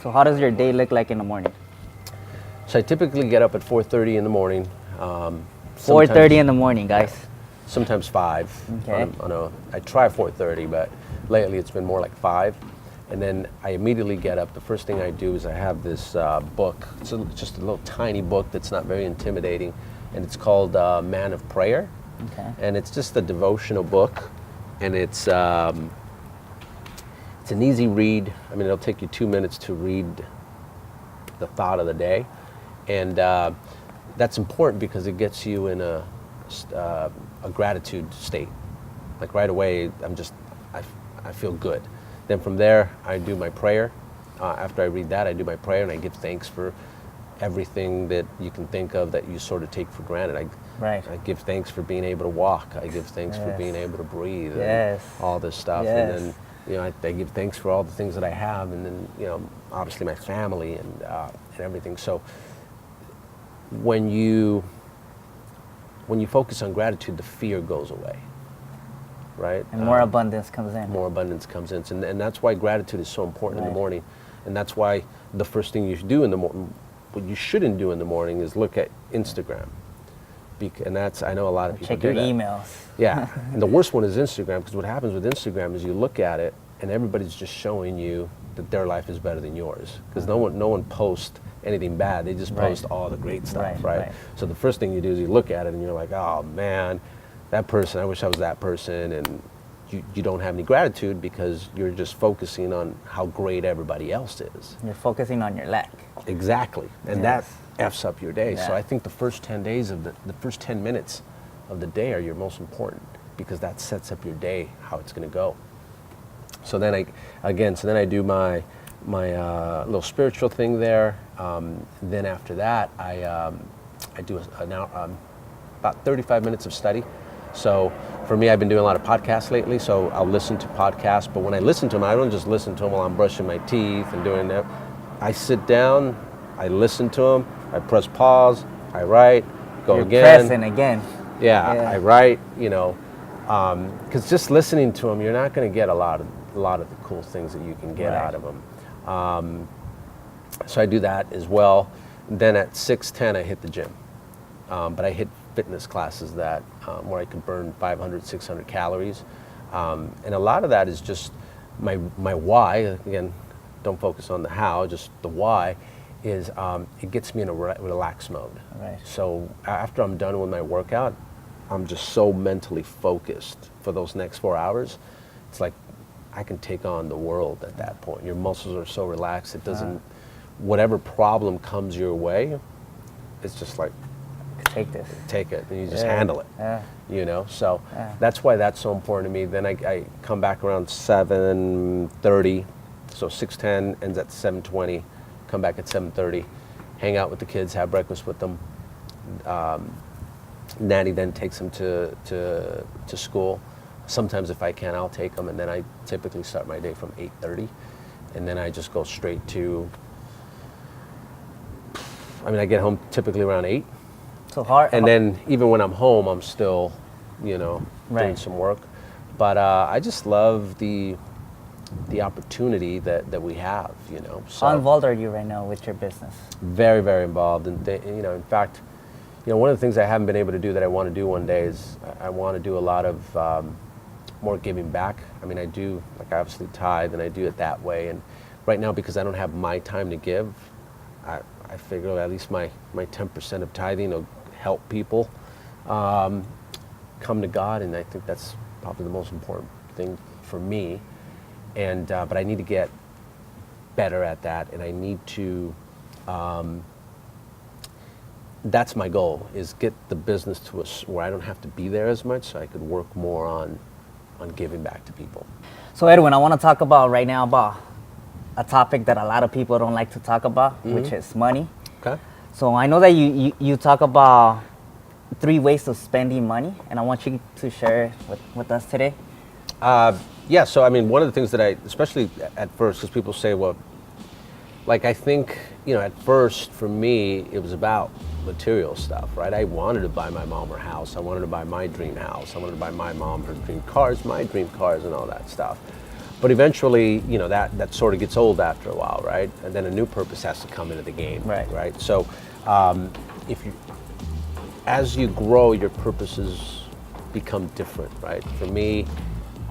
So how does your day look like in the morning? So I typically get up at 4:30 in the morning. 4:30 in the morning, guys. Sometimes 5. Okay. I try 4:30, but lately it's been more like 5. And then I immediately get up. The first thing I do is I have this book. It's just a little tiny book that's not very intimidating, and it's called Man of Prayer. Okay. And it's just a devotional book, and it's an easy read. I mean, it'll take you 2 minutes to read the thought of the day, and that's important because it gets you in a gratitude state. Like right away, I feel good. Then from there, I do my prayer. After I read that, I do my prayer and I give thanks for everything that you can think of that you sort of take for granted. I give thanks for being able to walk. I give thanks for being able to breathe. And all this stuff. Yes. And then, I give thanks for all the things that I have, and then, obviously my family and everything. So when you focus on gratitude, the fear goes away. Right? And more abundance comes in. More abundance comes in. And that's why gratitude is so important in the morning. And that's why the first thing you should do in the morning, what you shouldn't do in the morning is look at Instagram. And I know a lot of people check do your that. emails. Yeah. And the worst one is Instagram, because what happens with Instagram is you look at it and everybody's just showing you that their life is better than yours. Because no one posts anything bad. They just post all the great stuff, right? So the first thing you do is you look at it and you're like, oh man, that person, I wish I was that person, and you don't have any gratitude because you're just focusing on how great everybody else is. You're focusing on your lack. Exactly, and that F's up your day. Yeah. So I think the first 10 days of the first 10 minutes of the day are your most important, because that sets up your day, how it's going to go. So then I do my little spiritual thing there. Then after that, I do about 35 minutes of study. So for me, I've been doing a lot of podcasts lately, so I'll listen to podcasts. But when I listen to them, I don't just listen to them while I'm brushing my teeth and doing that. I sit down, I listen to them, I press pause, I write, You're again. pressing again. Yeah, I write, because just listening to them, you're not going to get a lot of the cool things that you can get out of them. So I do that as well. Then at 6:10, I hit the gym. But I hit fitness classes that where I could burn 500, 600 calories. And a lot of that is just my why. Again, don't focus on the how, just the why is it gets me in a relaxed mode. Right. So after I'm done with my workout, I'm just so mentally focused for those next 4 hours. It's like I can take on the world at that point. Your muscles are so relaxed. It doesn't, whatever problem comes your way, it's just like, take it, and you just handle it. So that's why that's so important to me. Then I come back around 7:30, so 6:10 ends at 7:20. Come back at 7:30, hang out with the kids, have breakfast with them. Nanny then takes them to school. Sometimes if I can, I'll take them, and then I typically start my day from 8:30, and then I just go straight to. I get home typically around 8. So hard. And then even when I'm home, I'm still, doing some work. But I just love the opportunity that we have, So how involved are you right now with your business? Very, very involved. And, in fact, one of the things I haven't been able to do that I want to do one day is I want to do a lot of more giving back. I do, like, obviously tithe, and I do it that way. And right now, because I don't have my time to give, I figure at least my 10% of tithing will help people come to God, and I think that's probably the most important thing for me. And but I need to get better at that, and I need to. That's my goal: is get the business to where I don't have to be there as much, so I could work more on giving back to people. So Edwin, I want to talk about right now about a topic that a lot of people don't like to talk about, which is money. Okay. So I know that you talk about 3 ways of spending money, and I want you to share with us today. Yeah, so one of the things that especially at first, because people say, well, like I think, at first for me, it was about material stuff, right? I wanted to buy my mom her house. I wanted to buy my dream house. I wanted to buy my mom her dream cars, my dream cars, and all that stuff. But eventually, you know, that sort of gets old after a while, right? And then a new purpose has to come into the game, right? So, as you grow, your purposes become different, right? For me,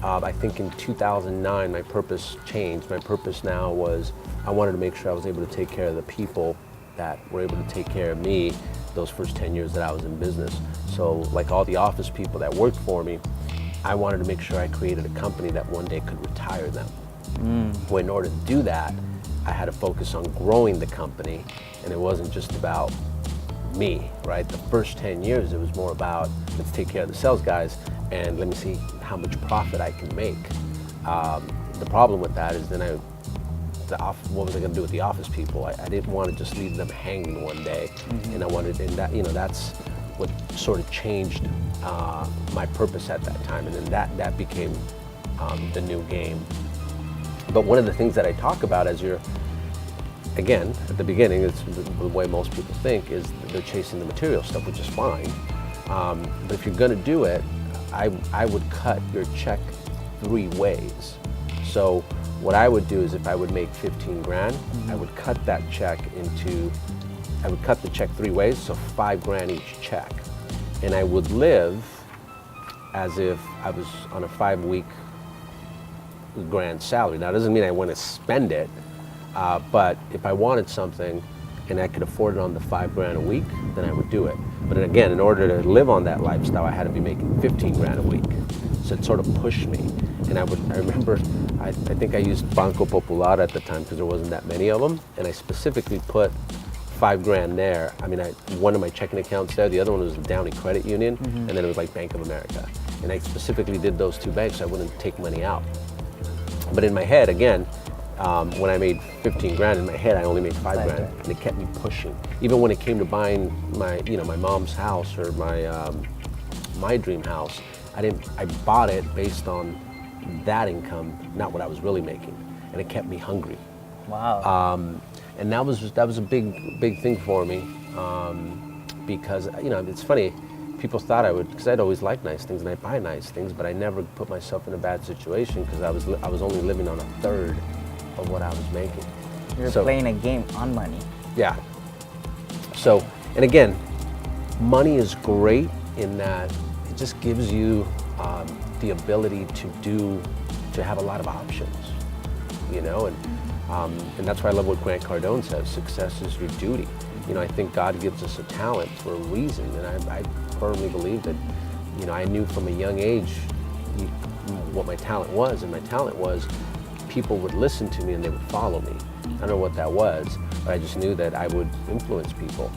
I think in 2009, my purpose changed. My purpose now was I wanted to make sure I was able to take care of the people that were able to take care of me those first 10 years that I was in business. So like all the office people that worked for me, I wanted to make sure I created a company that one day could retire them. Well, in order to do that, I had to focus on growing the company, and it wasn't just about me, right? The first 10 years, it was more about, let's take care of the sales guys, and let me see how much profit I can make. The problem with that is then what was I going to do with the office people? I didn't want to just leave them hanging one day, and I wanted, and that, you know, that's what sort of changed my purpose at that time, and then that became the new game. But one of the things that I talk about as you're, again, at the beginning, it's the way most people think, is they're chasing the material stuff, which is fine. But if you're going to do it, I would cut your check 3 ways. So what I would do is if I would make 15 grand, I would cut that check I would cut the check 3 ways, so 5 grand each check. And I would live as if I was on a 5-week grand salary. Now, it doesn't mean I want to spend it, but if I wanted something and I could afford it on the 5 grand a week, then I would do it. But again, in order to live on that lifestyle, I had to be making 15 grand a week. So it sort of pushed me. And I remember, I think I used Banco Popular at the time because there wasn't that many of them. And I specifically put 5 grand there. I mean, one of my checking accounts there, the other one was the Downey Credit Union, and then it was like Bank of America. And I specifically did those 2 banks so I wouldn't take money out. But in my head, again, when I made 15 grand, in my head I only made 5 grand, and it kept me pushing. Even when it came to buying my mom's house or my dream house, I bought it based on that income, not what I was really making, and it kept me hungry. Wow. And that was a big thing for me, because it's funny. People thought I would, because I'd always like nice things and I'd buy nice things, but I never put myself in a bad situation because I was only living on 1/3 of what I was making. You're playing a game on money. Yeah. So, and again, money is great in that it just gives you the ability to have a lot of options, and that's why I love what Grant Cardone says: success is your duty. I think God gives us a talent for a reason, and I firmly believe that, I knew from a young age what my talent was, and my talent was people would listen to me and they would follow me. I don't know what that was, but I just knew that I would influence people.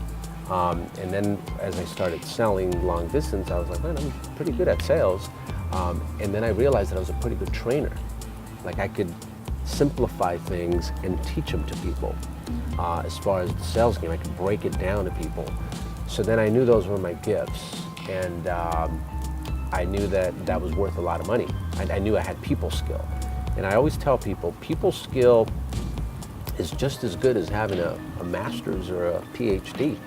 And then as I started selling long distance, I was like, man, I'm pretty good at sales. And then I realized that I was a pretty good trainer. Like I could simplify things and teach them to people. As far as the sales game, I could break it down to people. So then I knew those were my gifts, and I knew that was worth a lot of money. I knew I had people skill. And I always tell people skill is just as good as having a master's or a PhD.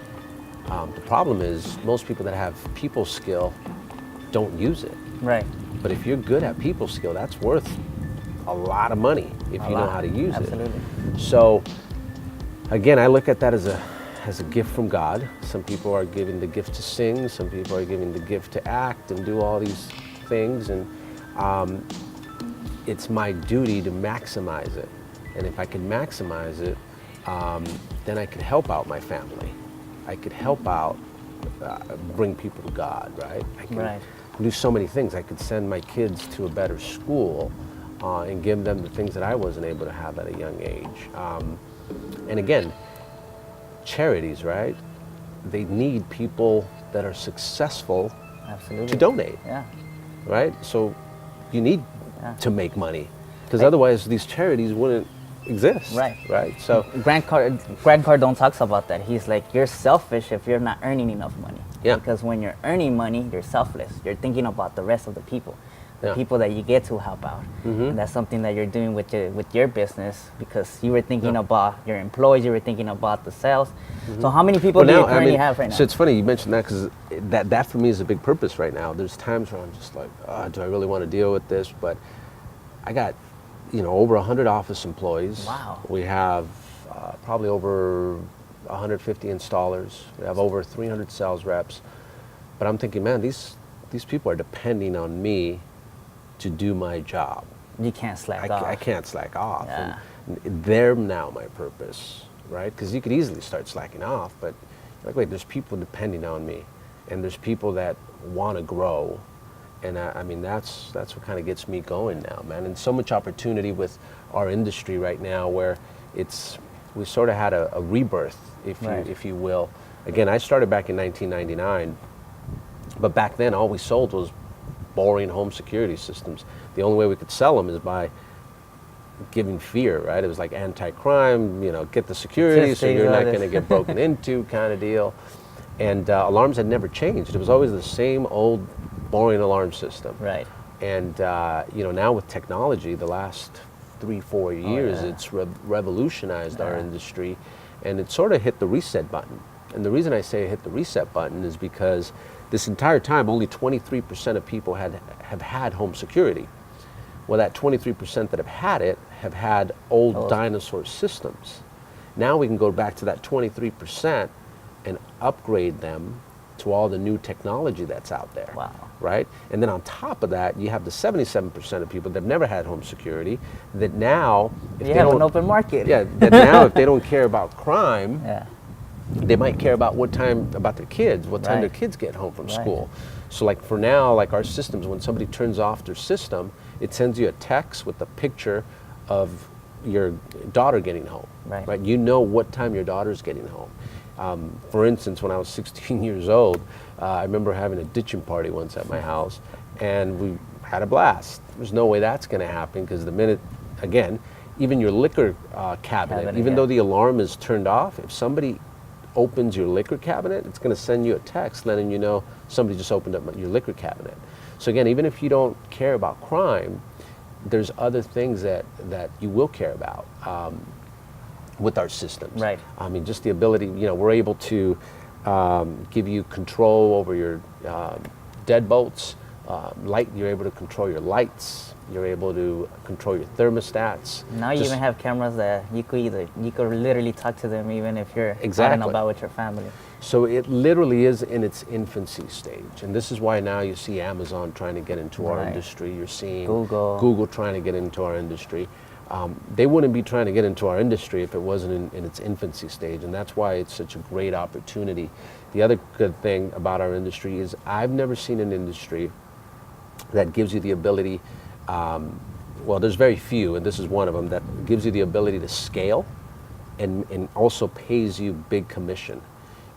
The problem is most people that have people skill don't use it. Right. But if you're good at people skill, that's worth a lot of money if you know how to use it. Absolutely. So again, I look at that as a gift from God. Some people are given the gift to sing, some people are given the gift to act and do all these things, and it's my duty to maximize it. And if I can maximize it, then I could help out my family. I could help out, bring people to God, right? I can do so many things. I could send my kids to a better school and give them the things that I wasn't able to have at a young age. And again, charities, right? They need people that are successful to donate. Yeah. Right? So you need to make money, because otherwise these charities wouldn't exist. Right? So Grant Cardone talks about that. He's like, you're selfish if you're not earning enough money. Yeah. Because when you're earning money, you're selfless. You're thinking about the rest of the people. The people that you get to help out. And that's something that you're doing with your business, because you were thinking about your employees, you were thinking about the sales. So how many people do you currently have right now? So it's funny you mentioned that, because that for me is a big purpose right now. There's times where I'm just like, do I really want to deal with this? But I got over 100 office employees. Wow. We have probably over 150 installers. We have over 300 sales reps. But I'm thinking, man, these people are depending on me to do my job. You can't slack off. I can't slack off. Yeah. And they're now my purpose, right? Because you could easily start slacking off, but like, wait, there's people depending on me, and there's people that want to grow. And I mean, that's what kind of gets me going now, man. And so much opportunity with our industry right now, where we sort of had a rebirth, if you will. Again, I started back in 1999, but back then all we sold was boring home security systems. The only way we could sell them is by giving fear, right? It was like anti-crime, get the security so you're not going to get broken into kind of deal. And alarms had never changed. It was always the same old boring alarm system. Right. And now with technology, the last 3-4 years, it's revolutionized our industry, and it sort of hit the reset button. And the reason I say it hit the reset button is because this entire time, only 23% of people have had home security. Well, that 23% that have had old dinosaur systems. Now we can go back to that 23% and upgrade them to all the new technology that's out there. Wow. Right? And then on top of that, you have the 77% of people that have never had home security that now, if you they have don't, an open market. Yeah, that now if they don't care about crime, Yeah. they might care about what time their kids get home from school. So like for now, like our systems, when somebody turns off their system, it sends you a text with a picture of your daughter getting home. Right? You know what time your daughter's getting home. For instance, when I was 16 years old, I remember having a ditching party once at my house, and we had a blast. There's no way that's going to happen, because the minute, again, even your liquor cabinet, even though the alarm is turned off, if somebody opens your liquor cabinet, it's going to send you a text letting you know somebody just opened up your liquor cabinet. So again, even if you don't care about crime, there's other things that you will care about with our systems. Right. I mean, just the ability, we're able to give you control over your deadbolts, light. You're able to control your lights. You're able to control your thermostats. Now you even have cameras that you could literally talk to them even if you're out and about with your family. So it literally is in its infancy stage, and this is why now you see Amazon trying to get into our industry. You're seeing Google trying to get into our industry. They wouldn't be trying to get into our industry if it wasn't in its infancy stage, and that's why it's such a great opportunity. The other good thing about our industry is I've never seen an industry that gives you the ability, well, there's very few, and this is one of them, that gives you the ability to scale and also pays you big commission.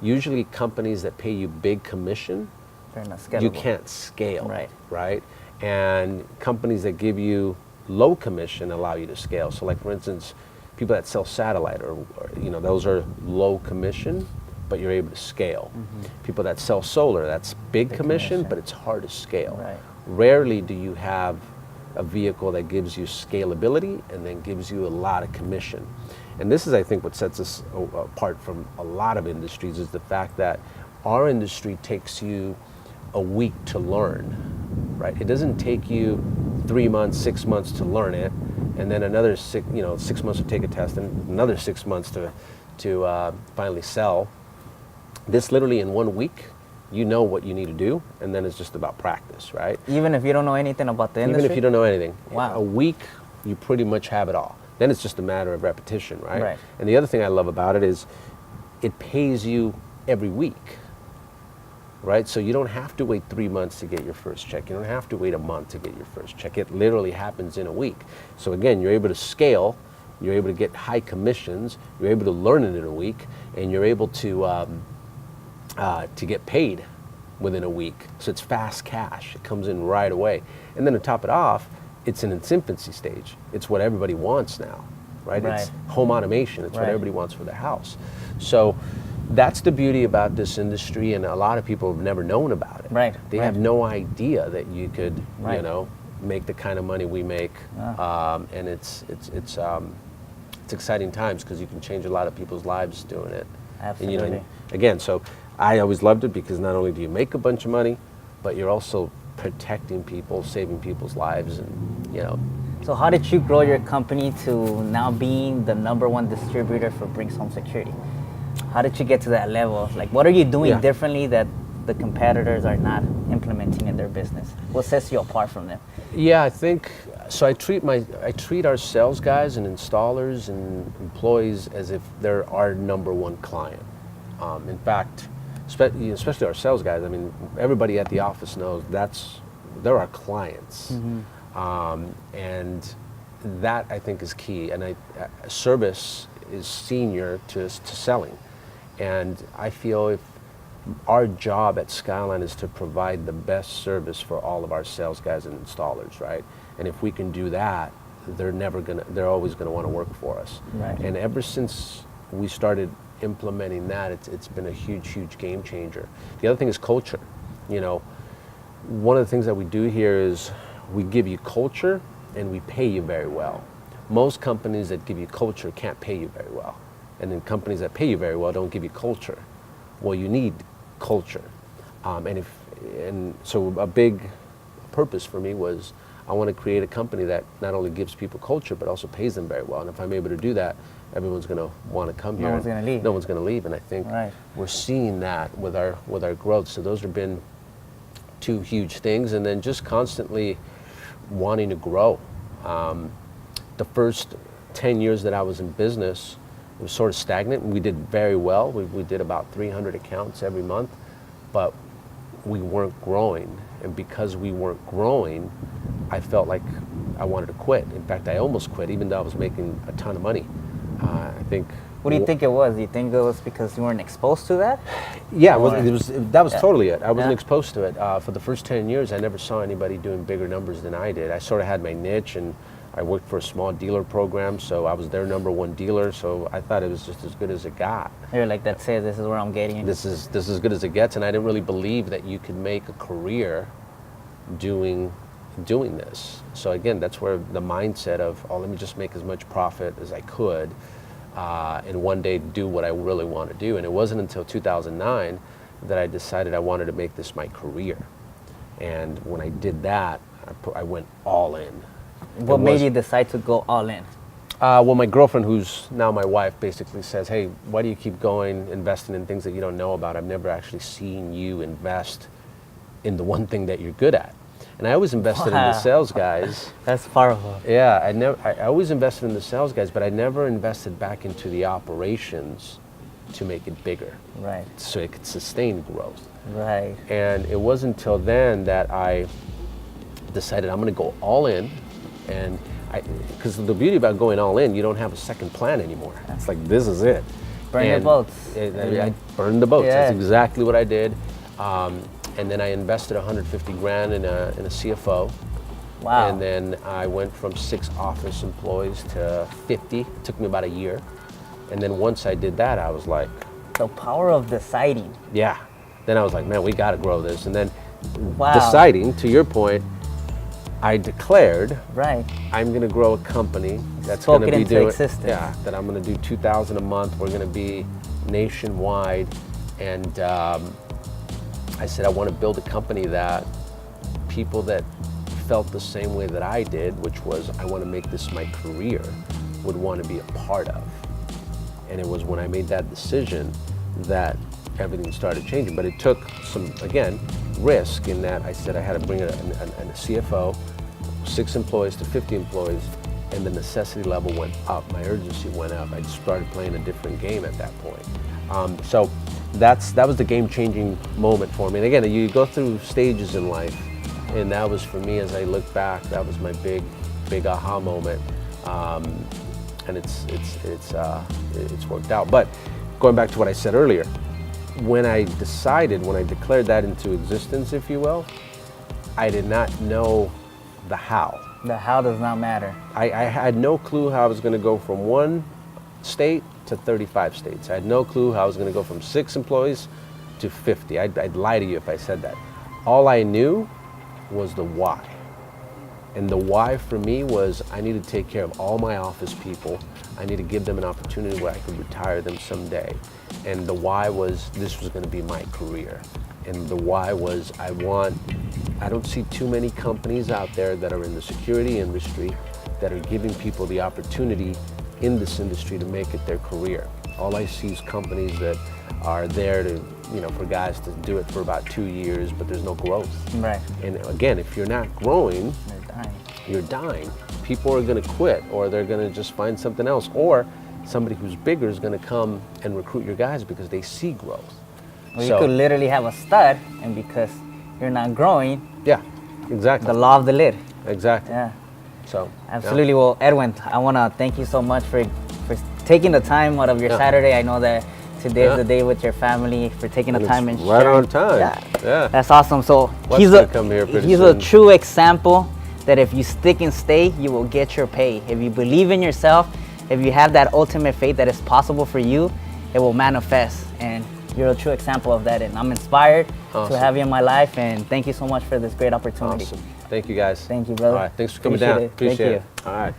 Usually companies that pay you big commission, they're not scalable. You can't scale, right? And companies that give you low commission allow you to scale. So like, for instance, people that sell satellite or those are low commission, but you're able to scale. People that sell solar, that's big commission, but it's hard to scale. Right. Rarely do you have a vehicle that gives you scalability and then gives you a lot of commission. And this is, I think, what sets us apart from a lot of industries, is the fact that our industry takes you a week to learn, right? It doesn't take you 3 months, 6 months to learn it, and then another 6 months to take a test, and another 6 months to finally sell. This literally in 1 week, you know what you need to do, and then it's just about practice, right? Even if you don't know anything about the industry? Even if you don't know anything. Wow. A week, you pretty much have it all. Then it's just a matter of repetition, right? Right. And the other thing I love about it is it pays you every week, right? So you don't have to wait 3 months to get your first check. You don't have to wait a month to get your first check. It literally happens in a week. So again, you're able to scale, you're able to get high commissions, you're able to learn it in a week, and you're able to get paid within a week. So it's fast cash. It comes in right away. And then to top it off, it's in its infancy stage. It's what everybody wants now, right? It's home automation. It's what everybody wants for their house. So that's the beauty about this industry, and a lot of people have never known about it. Right. They have no idea that you could, make the kind of money we make, and it's exciting times because you can change a lot of people's lives doing it. Absolutely. And, again, so I always loved it because not only do you make a bunch of money, but you're also protecting people, saving people's lives, and It's So how did you grow your company to now being the #1 distributor for Brinks Home Security? How did you get to that level? Like, what are you doing differently that the competitors are not implementing in their business? What sets you apart from them? Yeah, I think so. I treat our sales guys and installers and employees as if they're our #1 client. In fact, especially our sales guys. I mean, everybody at the office knows they're our clients, and that I think is key. And service is senior to selling, and I feel if our job at Skyline is to provide the best service for all of our sales guys and installers, right? And if we can do that, they're always gonna want to work for us. Right. And ever since we started implementing that, it's been a huge game changer. The other thing is culture. You know, one of the things that we do here is we give you culture and we pay you very well. Most companies that give you culture can't pay you very well. And then companies that pay you very well don't give you culture. Well, you need culture. And so a big purpose for me was I want to create a company that not only gives people culture, but also pays them very well. And if I'm able to do that, everyone's going to want to come here. No one's going to leave. No one's going to leave. And I think we're seeing that with our growth. So those have been two huge things. And then just constantly wanting to grow. The first 10 years that I was in business, it was sort of stagnant. We did very well. We did about 300 accounts every month, but we weren't growing. And because we weren't growing, I felt like I wanted to quit. In fact, I almost quit, even though I was making a ton of money. I think. What do you think it was? Do you think it was because you weren't exposed to that? Yeah, that was totally it. I wasn't exposed to it. For the first 10 years, I never saw anybody doing bigger numbers than I did. I sort of had my niche, and I worked for a small dealer program, so I was their #1 dealer, so I thought it was just as good as it got. You're like, that's it, this is where I'm getting. This is as good as it gets, and I didn't really believe that you could make a career doing this. So again, that's where the mindset of, oh, let me just make as much profit as I could, and one day do what I really want to do. And it wasn't until 2009 that I decided I wanted to make this my career. And when I did that, I went all in. What made you decide to go all in? Well, my girlfriend, who's now my wife, basically says, hey, why do you keep investing in things that you don't know about? I've never actually seen you invest in the one thing that you're good at. And I always invested in the sales guys. That's powerful. Yeah, I always invested in the sales guys, but I never invested back into the operations to make it bigger. Right. So it could sustain growth. Right. And it wasn't until then that I decided I'm going to go all in. And because the beauty about going all in, you don't have a second plan anymore. It's like, this is it. Burn the boats. I burned the boats. Yeah. That's exactly what I did. And then I invested 150 grand in a CFO. Wow. And then I went from 6 office employees to 50. It took me about a year. And then once I did that, I was like, the power of deciding. yeah. Then I was like, man, we got to grow this. And then deciding, to your point, I declared, I'm going to grow a company that's going to be doing, that I'm going to do 2,000 a month. We're going to be nationwide, and I said I want to build a company that people that felt the same way that I did, which was I want to make this my career, would want to be a part of. And it was when I made that decision that everything started changing. But it took some, again, risk in that I said I had to bring a CFO, 6 employees to 50 employees, and the necessity level went up. My urgency went up. I started playing a different game at that point. So that was the game-changing moment for me. And again, you go through stages in life, and that was for me, as I look back, that was my big aha moment. And it's worked out. But going back to what I said earlier, when I declared that into existence, if you will, I did not know the how. The how does not matter. I had no clue how I was going to go from 1 state to 35 states. I had no clue how I was going to go from 6 employees to 50. I'd lie to you if I said that. All I knew was the why. And the why for me was I need to take care of all my office people. I need to give them an opportunity where I could retire them someday. And the why was this was going to be my career. And the why was I don't see too many companies out there that are in the security industry that are giving people the opportunity in this industry to make it their career. All I see is companies that are there to, for guys to do it for about 2 years, but there's no growth. Right. And again, if you're not growing, you're dying. People are going to quit, or they're going to just find something else, or somebody who's bigger is going to come and recruit your guys because they see growth. Well, you could literally have a stud, and because you're not growing, yeah, exactly. The law of the lid. Exactly. Yeah. So absolutely. Yeah. Well, Edwin, I want to thank you so much for taking the time out of your Saturday. I know that today is the day with your family, for taking the time and right sharing. on time. Yeah. That's awesome. So he's a true example that if you stick and stay, you will get your pay. If you believe in yourself, if you have that ultimate faith that it's possible for you, it will manifest. And you're a true example of that. And I'm inspired to have you in my life. And thank you so much for this great opportunity. Awesome. Thank you, guys. Thank you, brother. All right. Thanks for coming down. Appreciate it. All right.